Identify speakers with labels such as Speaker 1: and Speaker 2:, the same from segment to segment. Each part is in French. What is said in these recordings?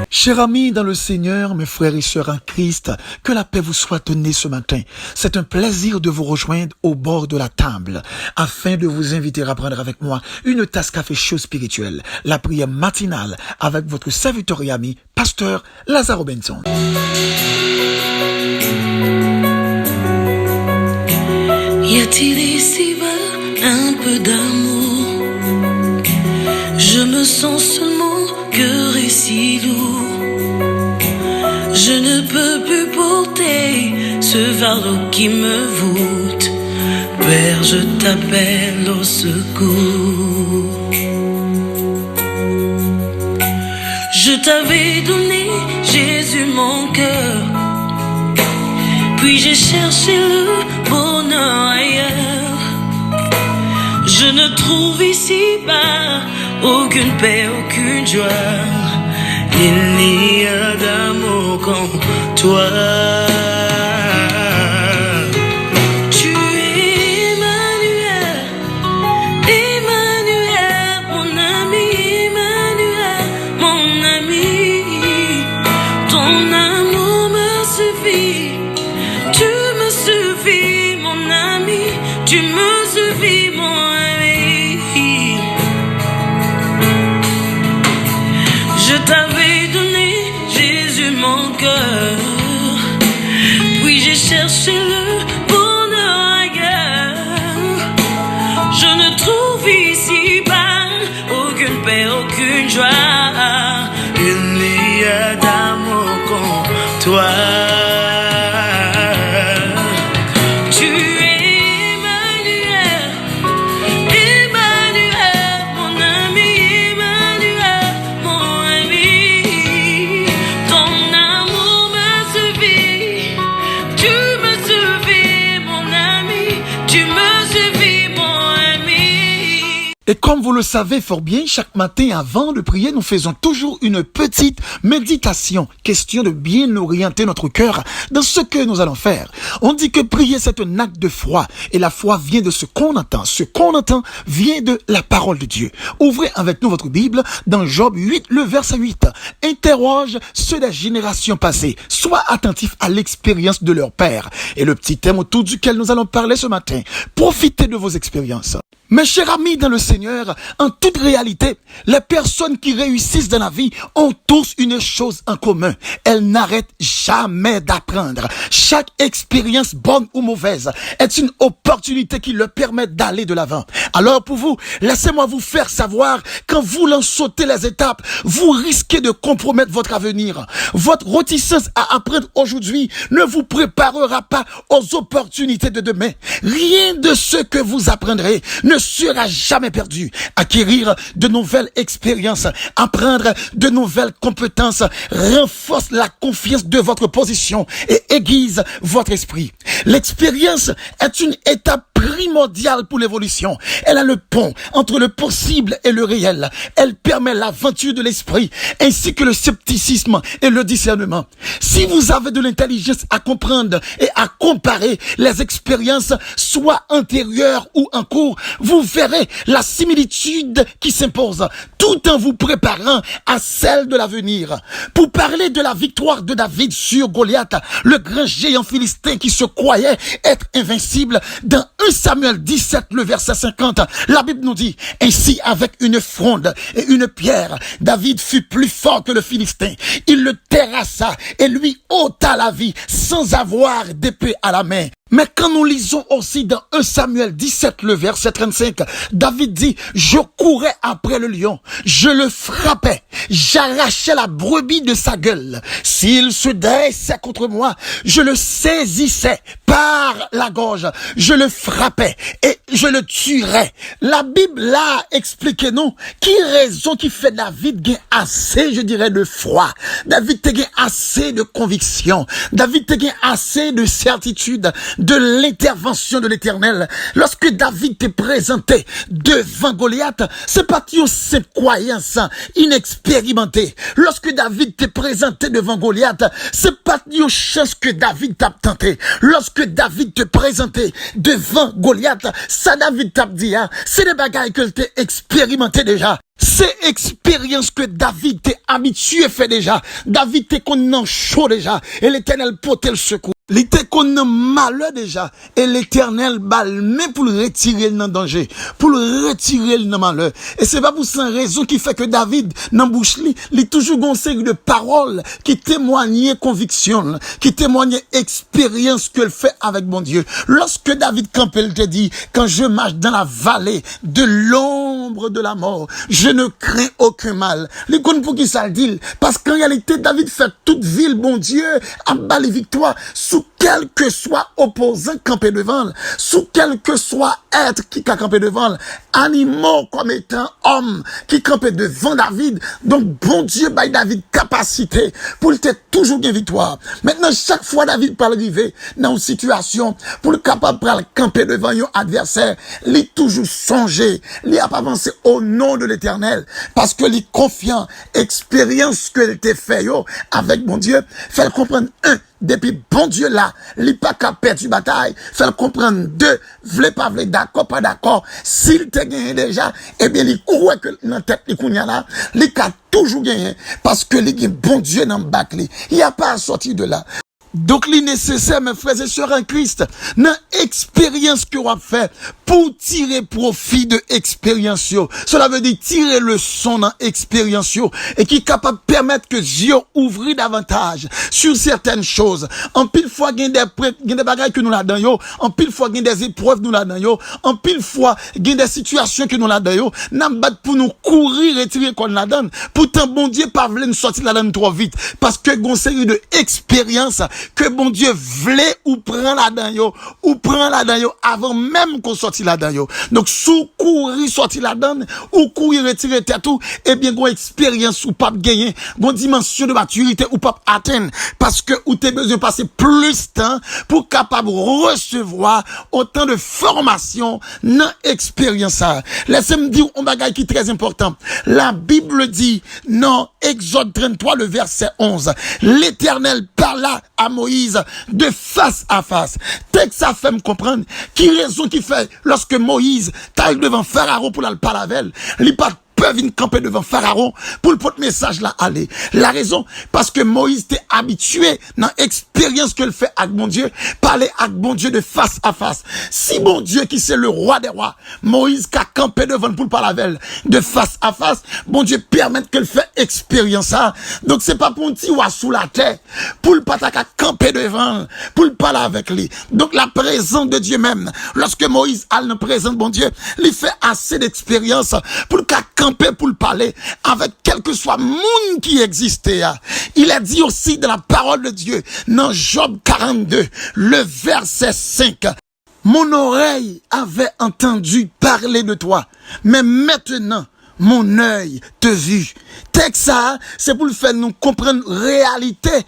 Speaker 1: Chers amis dans le Seigneur, mes frères et sœurs en Christ, que la paix vous soit donnée ce matin. C'est un plaisir de vous rejoindre au bord de la table, afin de vous inviter à prendre avec moi une tasse café chaud spirituel, la prière matinale avec votre serviteur et ami, pasteur Lazaro Benson.
Speaker 2: Y a-t-il ici-bas un peu d'amour? Je me sens seulement cœur et si lourd. Je ne peux plus porter ce fardeau qui me voûte. Père, je t'appelle au secours. Je t'avais donné, Jésus, mon cœur. Puis j'ai cherché le bonheur ailleurs. Je ne trouve ici-bas aucune paix, aucune joie. Il n'y a d'amour qu'en toi. Tu es Emmanuel, Emmanuel, mon ami, Emmanuel, mon ami. Ton amour me suffit, tu me suffis, mon ami, tu me suffis, mon ami. Je t'avais donné, Jésus, mon cœur. Puis j'ai cherché le bonheur ailleurs. Je ne trouve ici-bas aucune paix, aucune joie. Il n'y a d'amour qu'en toi.
Speaker 1: Et comme vous le savez fort bien, chaque matin avant de prier, nous faisons toujours une petite méditation, question de bien orienter notre cœur dans ce que nous allons faire. On dit que prier c'est un acte de foi et la foi vient de ce qu'on entend. Ce qu'on entend vient de la parole de Dieu. Ouvrez avec nous votre Bible dans Job 8, le verset 8. Interroge ceux des générations passées. Sois attentif à l'expérience de leur père. Et le petit thème autour duquel nous allons parler ce matin. Profitez de vos expériences. Mes chers amis dans le Seigneur, en toute réalité, les personnes qui réussissent dans la vie ont tous une chose en commun. Elles n'arrêtent jamais d'apprendre. Chaque expérience, bonne ou mauvaise, est une opportunité qui leur permet d'aller de l'avant. Alors pour vous, laissez-moi vous faire savoir qu'en voulant sauter les étapes, vous risquez de compromettre votre avenir. Votre réticence à apprendre aujourd'hui ne vous préparera pas aux opportunités de demain. Rien de ce que vous apprendrez ne sera jamais perdu. Acquérir de nouvelles expériences, apprendre de nouvelles compétences renforce la confiance de votre position et aiguise votre esprit. L'expérience est une étape primordiale pour l'évolution. Elle a le pont entre le possible et le réel. Elle permet l'aventure de l'esprit ainsi que le scepticisme et le discernement. Si vous avez de l'intelligence à comprendre et à comparer les expériences, soit antérieures ou en cours, vous verrez la similitude qui s'impose tout en vous préparant à celle de l'avenir. Pour parler de la victoire de David sur Goliath, le grand géant philistin qui se croyait être invincible, dans 1 Samuel 17, le verset 50, la Bible nous dit, ainsi avec une fronde et une pierre, David fut plus fort que le Philistin. Il le terrassa et lui ôta la vie sans avoir d'épée à la main. Mais quand nous lisons aussi dans 1 Samuel 17, le verset 35, David dit, je courais après le lion, je le frappais j'arrachais la brebis de sa gueule. S'il se dressait contre moi, je le saisissais par la gorge, je le frappais et je le tuerais. La Bible là explique nous qui raison qui fait David gain assez, je dirais, de foi. David te gain assez de conviction. David te gain assez de certitude de l'intervention de l'Éternel. Lorsque David te présentait devant Goliath, c'est pas une simple croyance inexpérimentée. Lorsque David te présentait devant Goliath, c'est pas une chance que David t'a tenté. Lorsque David te présentait devant Goliath, ça David t'a dit, hein, c'est des bagailles que t'es expérimenté déjà. C'est expérience que David t'est habitué fait déjà. David t'est qu'on chaud déjà. Et l'Éternel portait le secours. Il était qu'on malheur déjà. Et l'Éternel balmé pour le retirer dans danger. Pour le retirer dans malheur. Et c'est pas pour cette raison qui fait que David, dans bouche il toujours une série de paroles qui témoignent conviction, qui témoignent expérience que le fait avec mon Dieu. Lorsque David Campbell te dit, quand je marche dans la vallée de l'ombre de la mort, je ne crains aucun mal. Les connaît pour qui ça le dit? Parce qu'en réalité, David fait toute ville, bon Dieu, à bas les victoires, sous quel que soit opposant campé devant, sous quel que soit être qui a campé devant, animaux comme étant homme qui campait devant David. Donc, bon Dieu, by David capacité pour le ter toujours bien victoire. Maintenant, chaque fois David peut arriver dans une situation pour le capable de camper devant un adversaire, il est toujours songé, il a pas avancé au nom de l'Éternel, parce que les confiants, expérience que il t'a fait avec mon Dieu, fait comprendre depuis bon Dieu là, il pas qu'à perdre une bataille, fait comprendre deux, vle pas vle, d'accord, pas d'accord, s'il te gagne déjà, eh bien, il croit que dans tête, il kounya là, il a toujours gagné, parce que il bon Dieu dans le bac, il n'y a pas à sortir de là. Donc, il est nécessaire, mes frères et sœurs en Christ, dans l'expérience que vous avez fait, pour tirer profit de l'expérience. Cela veut dire tirer le son dans l'expérience et qui est capable de permettre que Dieu ouvre davantage sur certaines choses. En pile fois, il y a des bagages que nous là-dedans, en pile fois, il y a des épreuves que nous là-dedans, en pile fois, il y a des situations que nous là-dedans, nous battre pour nous courir et tirer qu'on là-dedans. Pourtant, bon Dieu, pas voulu nous sortir là-dedans trop vite. Parce que, il y a une série de expériences que bon Dieu voulait ou prend là-dedans, ou prend là-dedans avant même qu'on sorte là-dedans. Donc, sous courir sortir là-dedans, ou courir retirer tête tout, eh bien, une expérience ou pas gagner, une dimension de maturité ou pas atteindre, parce que ou t'es besoin de passer plus de temps pour capable recevoir autant de formation dans expérience. Laissez-moi dire un bagage qui est très important. La Bible dit, non, Exode 33, le verset 11, l'Éternel parla à Moïse de face à face. Texte ça fait me comprendre qui raison qui fait lorsque Moïse t'arrive devant Pharaon pour le parler avec elle, il pas peuvent venir camper devant Pharaon pour le porter message là aller. La raison, parce que Moïse était habitué dans l'expérience que le fait avec mon Dieu, parler avec mon Dieu de face à face. Si mon Dieu qui c'est le roi des rois, Moïse qui a campé devant pour le parler avec elle de face à face, bon Dieu permet qu'elle fait expérience ça. Donc c'est pas pour un petit roi sous la terre, pour le pas qu'à camper devant, pour le parler avec lui. Donc la présence de Dieu même, lorsque Moïse a le présent de mon Dieu, il fait assez d'expérience pour le camper pour le parler avec quel que soit monde qui existait. Il a dit aussi dans la parole de Dieu, dans Job 42, le verset 5, mon oreille avait entendu parler de toi, mais maintenant, mon œil te vu. Texte ça, c'est pour le faire nous comprendre réalité,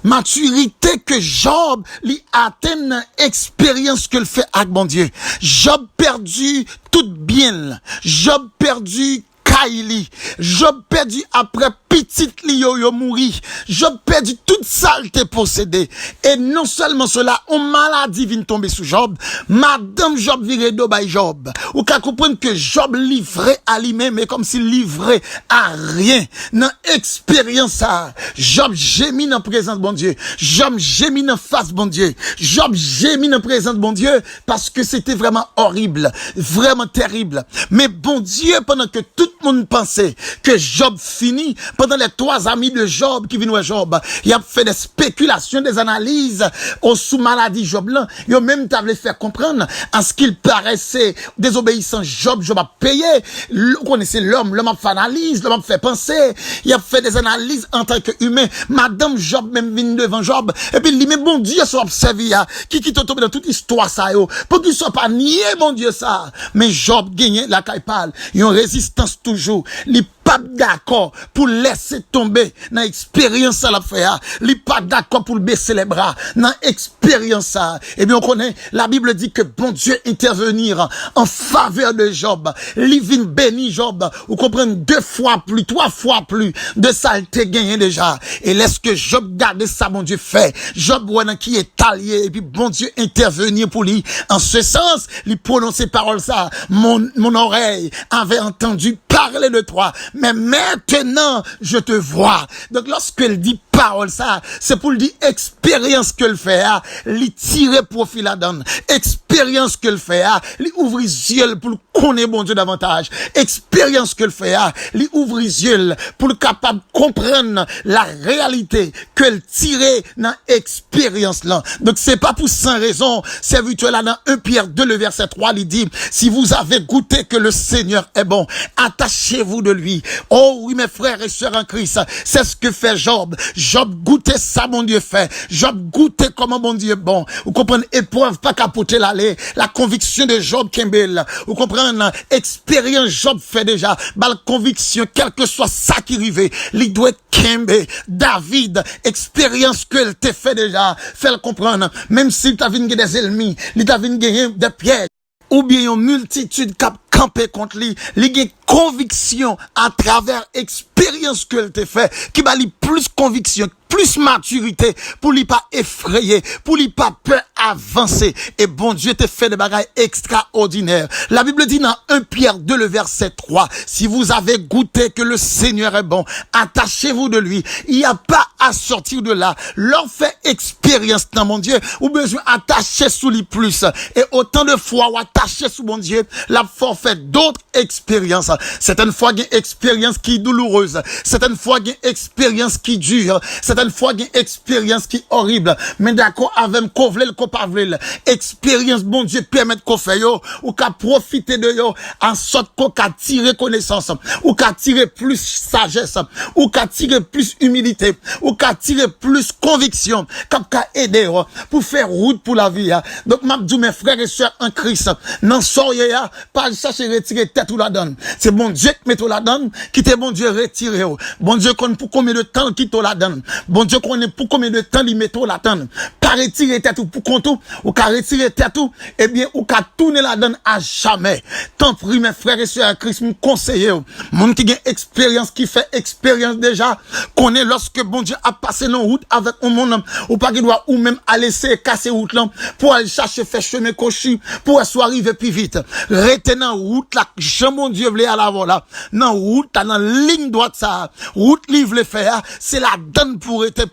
Speaker 1: maturité que Job lui atteint dans expérience que le fait avec mon Dieu. Job perdu tout bien. Job perdu Kaili. Job perdu après petite li yo mouri. Job perdu toute saleté possédée. Et non seulement cela, une maladie vient tomber sous Job. Madame Job viré do by Job. Ou qu'à comprendre que Job livré à lui-même, mais comme s'il livrait à rien. Dans expérience ça, Job gémit dans présence de bon Dieu. Job gémit dans face de bon Dieu. Job gémit dans présence de bon Dieu parce que c'était vraiment horrible, vraiment terrible. Mais bon Dieu, pendant que tout le monde pensait que Job finit, pendant les 3 amis de Job qui viennent voir Job, il a fait des spéculations, des analyses au sous maladie Job là. Il a même voulu faire comprendre en ce qu'il paraissait désobéissant Job a payé. Vous connaissez l'homme a fait analyse, l'homme a fait penser, il a fait des analyses en tant qu'humain. Madame Job même vient devant Job et puis il dit mais bon Dieu soit observé qui tombé dans toute histoire ça yo pour qu'il soit pas nié mon Dieu ça. Mais Job gagne la caille parle, il y a une résistance toujours. Il pas d'accord pour laisser tomber dans expérience ça l'a fait. Il pas d'accord pour baisser les bras dans expérience ça. Et bien on connaît la Bible dit que bon Dieu intervenir en faveur de Job. Il vient bénir Job. Vous comprenez 2 fois plus, 3 fois plus de ça il t'a gagné déjà. Et laisse que Job garde ça bon Dieu fait. Job ouais qui est allié et puis bon Dieu intervenir pour lui. En ce sens, il prononce paroles ça. Mon oreille avait entendu parler de toi, mais maintenant je te vois. Donc lorsqu'elle dit parole ça, c'est pour le dire expérience qu'elle fait, lui tirer profit là-dedans. Expérience qu'elle fait, lui ouvrir les yeux pour connaître bon Dieu davantage. Expérience qu'elle fait, lui ouvrir les yeux pour le capable de comprendre la réalité qu'elle tirait dans expérience là. Donc c'est pas pour sans raison, serviteur là dans 1 Pierre 2 le verset 3 il dit si vous avez goûté que le Seigneur est bon, attachez-vous de lui. Oh oui mes frères et sœurs en Christ, c'est ce que fait Job. Job goûtait ça mon Dieu fait. Job goûtait comment mon Dieu est bon. Vous comprenez épreuve pas capoter l'aller. La conviction de Job Kembel. Vous comprenez expérience Job fait déjà. La conviction quel que soit ça qui arrive, il doit Kembe, David, expérience que elle t'a fait déjà. Fait le comprendre même si tu as vu des ennemis, il t'a vu des pièges ou bien une multitude cap camper contre lui, il a conviction à travers expérience que elle t'a fait, qui va lui plus conviction, plus maturité, pour lui pas effrayer, pour lui pas peur avancer. Et bon Dieu te fait des bagailles extraordinaires. La Bible dit dans 1 Pierre 2 le verset 3, si vous avez goûté que le Seigneur est bon, attachez-vous de lui. Il n'y a pas à sortir de là. Leur fait expérience dans mon Dieu, ou besoin attacher sous lui plus. Et autant de fois ou attacher sous mon Dieu, la force fait d'autres expériences. Certaines fois, il y a une expérience qui est douloureuse. Certaines fois, il y a une expérience qui dure. Certaines fois, il y a une expérience qui est horrible. Mais d'accord, avec qu'on vle, qu'on pas vle. Expérience, bon Dieu, permet qu'on fait yo, ou qu'à profiter de yo, en sorte qu'on qu'à tirer connaissance, ou qu'à tirer plus sagesse, ou qu'à tirer plus humilité, ou qu'à tirer plus conviction, qu'à aider yo, pour faire route pour la vie. Donc, m'a dit mes frères et sœurs en Christ, non soyez pas chercher retirer tête ou la donne. C'est bon Dieu qui met tout la donne, qui te bon Dieu retirer. Bon Dieu connaît pour combien de temps qui te la donne. Bon Dieu connaît pour combien de temps il met tout la donne. Pas retirer tête ou pour compte ou qu'à retirer tête ou, eh bien, ou qu'à tourner la donne à jamais. Tant pis mes frères et sœurs en Christ, me conseiller. Mon qui a expérience, qui fait expérience déjà, connaît lorsque bon Dieu a passé nos routes avec un monde, ou pas qu'il doit ou même aller laisser casser route là, pour aller chercher faire chemin cochu, pour soit arriver plus vite. Retenant route là, mon Dieu voulait à l'avant là. Non, route là, dans ligne droite ça. Route livre le faire, c'est la donne pour être,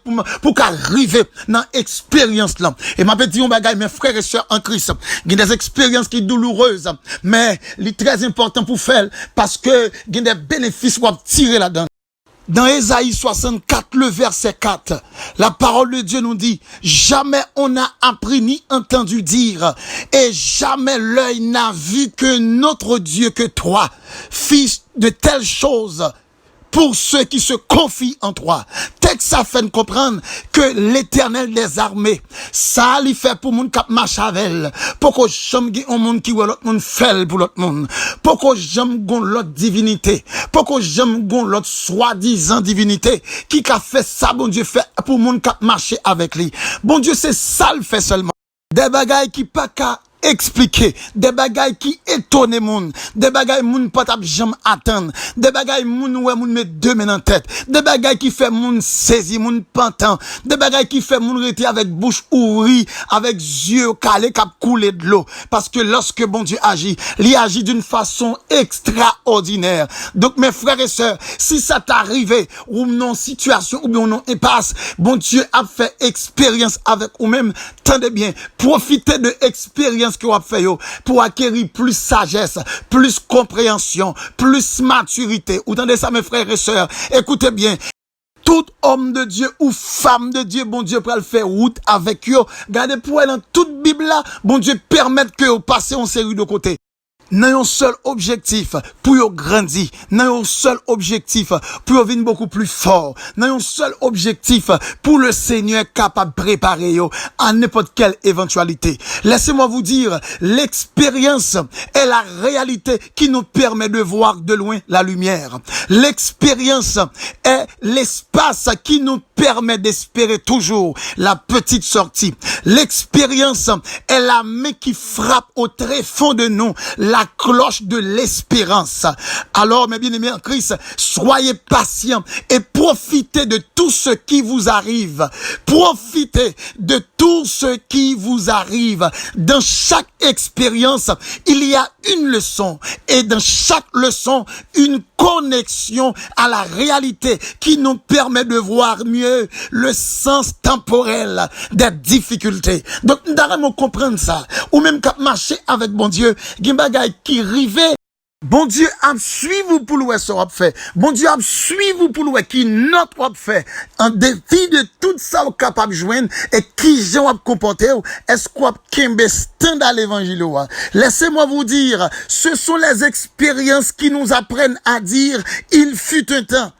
Speaker 1: pour qu'arriver dans expérience là. Et m'a dit on bagaille mes frères et sœurs en Christ. Il y a des expériences qui sont douloureuses, mais il est très important pour faire parce que il y a des bénéfices pour tirer là-dedans. Dans Ésaïe 64, le verset 4, la parole de Dieu nous dit, jamais on n'a appris ni entendu dire, et jamais l'œil n'a vu que notre Dieu, que toi, fils de telles choses, pour ceux qui se confient en toi. Texte ça fait comprendre que l'Éternel des armées, ça lui fait pour moun kap marche avec, pour que j'aime un monde qui ou l'autre monde fait pour l'autre monde, pour que j'aime gon l'autre divinité, pour que j'aime gon l'autre soi-disant divinité, qui a fait ça, bon Dieu fait pour moun kap marcher avec lui. Bon Dieu c'est ça le fait seulement. Des bagailles qui pas qu'à expliquer, des bagailles qui étonnent moun, des bagailles moun pas tap jamais attendre, des bagailles moun ouais moun met deux mains en tête, des bagailles qui fait moun saisi, moun pantan, des bagailles qui fait moun rester avec bouche ouvrie, avec yeux calés cap couler de l'eau, parce que lorsque bon Dieu agit, il agit d'une façon extraordinaire. Donc mes frères et sœurs, si ça t'arrive ou non situation ou bien non impasse, bon Dieu a fait expérience avec ou même, tendez bien, profitez de expérience expérience que vous avez fait pour acquérir plus sagesse, plus compréhension, plus maturité. Vous entendez ça, mes frères et sœurs? Écoutez bien. Tout homme de Dieu ou femme de Dieu, bon Dieu, pour le faire route avec eux. Regardez pour elle dans toute Bible là, bon Dieu, permettre que vous passez en série de côté. N'a un seul objectif pour yo grandir, n'a un seul objectif pour yo venir beaucoup plus fort, n'a un seul objectif pour le Seigneur capable de préparer yo à n'importe quelle éventualité. Laissez-moi vous dire, l'expérience est la réalité qui nous permet de voir de loin la lumière. L'expérience est l'espace qui nous permet d'espérer toujours la petite sortie. L'expérience est la main qui frappe au très fond de nous, la cloche de l'espérance. Alors, mes bien-aimés en Christ, soyez patients et profitez de tout ce qui vous arrive. Profitez de tout ce qui vous arrive. Dans chaque expérience, il y a une leçon et dans chaque leçon, une connexion à la réalité qui nous permet de voir mieux le sens temporel des difficultés. Donc, nous devons comprendre ça. Ou même qu'à marcher avec bon Dieu, il y a des bagages qui rivent. Bon Dieu a suivi pour le ce qu'on fait. Bon Dieu a suivi pour le qui notre fait. En défi de tout ça au capable de joindre et qui j'en comporter. Est-ce qu'on kembe stand à l'évangile? Laissez-moi vous dire, ce sont les expériences qui nous apprennent à dire il fut un temps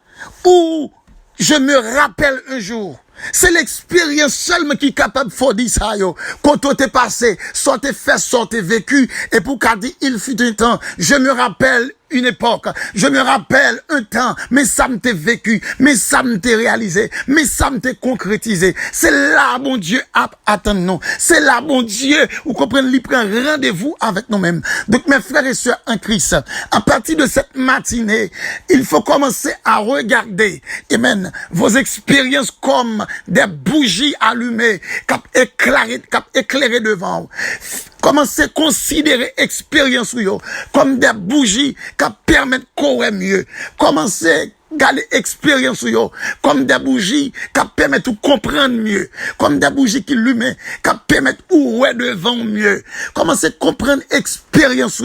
Speaker 1: où je me rappelle un jour. C'est l'expérience seulement qui est capable de dire ça, yo. Quand on t'est passé, soit t'es fait, soit t'es vécu, et pour qu'à dire, il fut un temps, je me rappelle une époque, je me rappelle un temps, mais ça me t'est vécu, mais ça me t'est réalisé, mais ça me t'est concrétisé. C'est là, mon Dieu, attend nous. C'est là, mon Dieu, vous comprenez, il prend rendez-vous avec nous-mêmes. Donc, mes frères et sœurs en Christ, à partir de cette matinée, il faut commencer à regarder, amen, vos expériences comme des bougies allumées, cap éclairées devant vous. Commencez à considérer expérience comme des bougies qui permettent de courir mieux. Commencez à garder expérience comme des bougies qui permettent de comprendre mieux. Comme des bougies qui allument, qui permettent de courir devant mieux. Commencez à comprendre expérience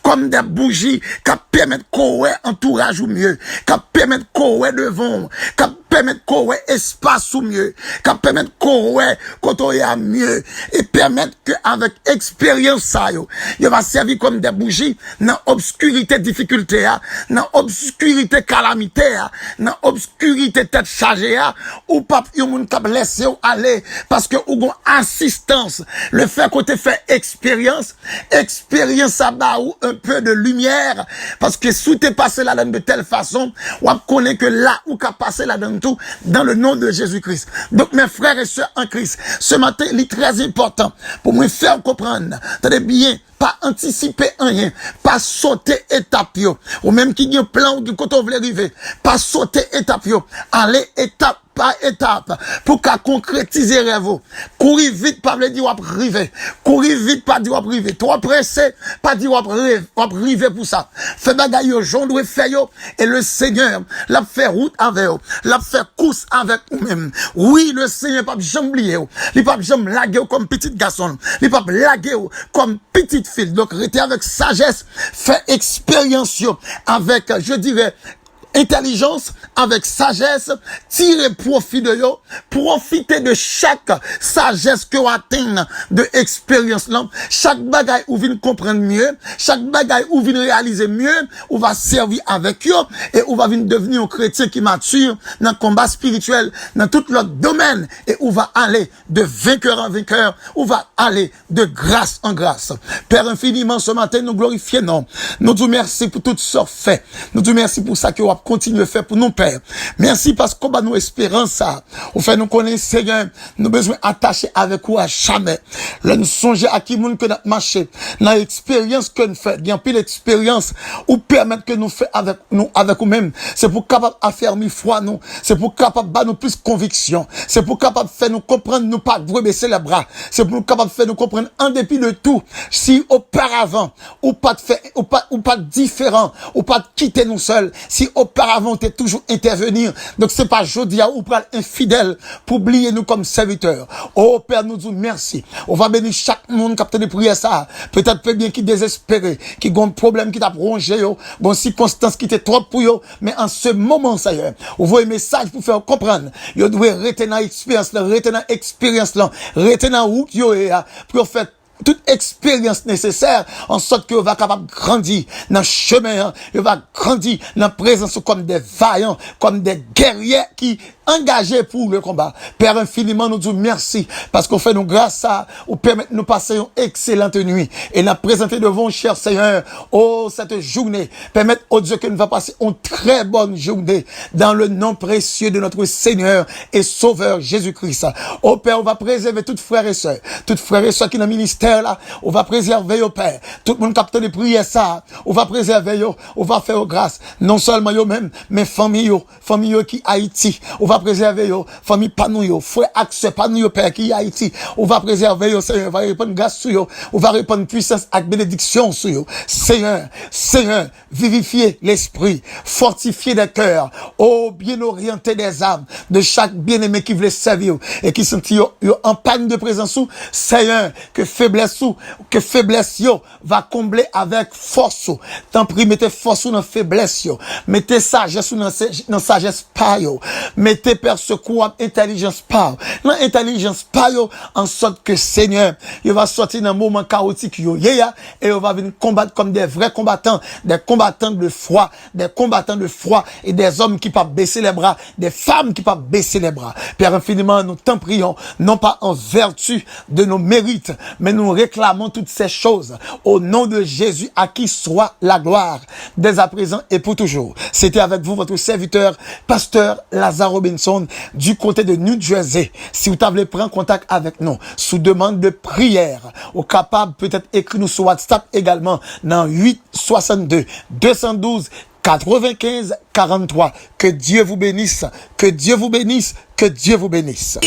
Speaker 1: comme des bougies qui permettent de courir entourage ou mieux. Qui permettent de courir devant, qui permettre qu'on ait espace ou mieux, qui permettre qu'on ait quand on est à mieux, et permettre qu'avec expérience ça, il va servir comme des bougies dans obscurité difficulté, dans obscurité calamité, dans obscurité tête chargée, ou pas yon moun k'ap laisser aller, parce que ou gon assistance, le fait qu'on te fait expérience ça ba ou un peu de lumière, parce que sous t'es passé là-dedans de telle façon, ou connaît que là où qu'a passé là-dedans tout, dans le nom de Jésus-Christ. Donc, mes frères et sœurs en Christ, ce matin, il est très important pour me faire comprendre, tenez bien, pas anticiper rien, pas sauter étape, ou même qui y a un plan ou quand on veut arriver, pas sauter étape, aller étape par étape, pour qu'à concrétiser rêve. Courir vite, pas dire ou arriver. Courir vite, pas dire ou arriver. Trop pressé, pas dire ou arriver pour ça. Fait bagaille yo, j'en dois faire yo, et le Seigneur, l'a fait route avec yo, l'a fait course avec vous-même. Oui, le Seigneur pas jamais oublier yo, il pas jamais laguer comme petit garçon, il pas laguer comme petite fille. Donc, restez avec sagesse, fait expérience yo, avec, je dirais, intelligence, avec sagesse, tirer profit de yo, profiter de chaque sagesse que vous atteignez de expérience là, chaque bagaille où vous comprendre mieux, chaque bagaille où vous réaliser mieux, ou va servir avec yo, et où va devenir un chrétien qui mature dans le combat spirituel, dans tout l'autre domaine, et où va aller de vainqueur en vainqueur, où va aller de grâce en grâce. Père infiniment, ce matin, nous glorifions, non. Nous vous merci pour tout ce fait. Nous vous merci pour ça que vous continuer à faire pour nous, Père. Merci parce qu'on a nos espérances, ça. Au fait, nous connaissons, Seigneur, nous besoin attacher avec vous à jamais. Là, nous songer à qui nous que notre marché, dans l'expérience que nous faisons, il y a une expérience, ou permettre que nous faisons avec nous-mêmes. C'est pour capable affermir foi, nous. C'est pour capable de nous plus conviction. C'est pour capable de faire nous comprendre, nous pas baisser les bras. C'est pour capable de faire nous comprendre, en dépit de tout, si auparavant, ou pas de faire, ou pas différent, ou pas de quitter nous seuls, si auparavant, auparavant t'es toujours intervenir. Donc c'est pas jeudi ou pas infidèle pour oublier nous comme serviteurs. Oh Père, nous disons merci. On va bénir chaque monde qui a des prières ça. Peut-être peut bien qui désespéré, qui ont un problème qui t'a rongé yo, bon circonstance qui était trop pour yo, mais en ce moment ça y est, on voit un message pour faire comprendre. Yo doit retenir expérience là, retenir expérience là, retenir route yo pour faire toute expérience nécessaire en sorte que vous va capable de grandir dans le chemin, vous va grandir dans la présence comme des vaillants, comme des guerriers qui engagés pour le combat. Père infiniment, nous disons merci parce qu'on fait nous grâce à vous permettre de nous passer une excellente nuit et nous présenter devant cher Seigneur, oh, cette journée, permettre au Dieu que nous va passer une très bonne journée dans le nom précieux de notre Seigneur et Sauveur Jésus-Christ. Oh Père, on va préserver toutes frères et sœurs qui dans le ministère là, on va préserver au Père. Tout le monde capte les prières ça, on va préserver yo, on va faire grâce, non seulement yo même, mais famille qui Haïti, on va préserver yo, famille pas nous yo, frère accès pas nous yo Père qui Haïti, on va préserver yo, Seigneur, on va répondre grâce sur yo, on va répondre puissance avec bénédiction sur yo. Seigneur, vivifier l'esprit, fortifier les cœurs, oh, bien orienter des âmes de chaque bien-aimé qui veut servir et qui sont yo en panne de présence ou Seigneur, que faiblesse yo va combler avec force. Tant pis, mettez force dans faiblesse yo, mettez sagesse dans sagesse pas yo, mettez persecours intelligence pas, l'intelligence pas yo, en sorte que Seigneur, il va sortir dans un moment chaotique yo, et il va venir combattre comme des vrais combattants, des combattants de foi et des hommes qui peuvent baisser les bras, des femmes qui peuvent baisser les bras. Père infiniment, nous t'en prions, non pas en vertu de nos mérites, mais nous réclamons toutes ces choses au nom de Jésus, à qui soit la gloire dès à présent et pour toujours. C'était avec vous votre serviteur, pasteur Lazare Robinson du côté de New Jersey. Si vous voulez prendre contact avec nous sous demande de prière, au capable peut-être écrire nous sur WhatsApp également dans 862 212 95 43. Que Dieu vous bénisse, que Dieu vous bénisse, que Dieu vous bénisse.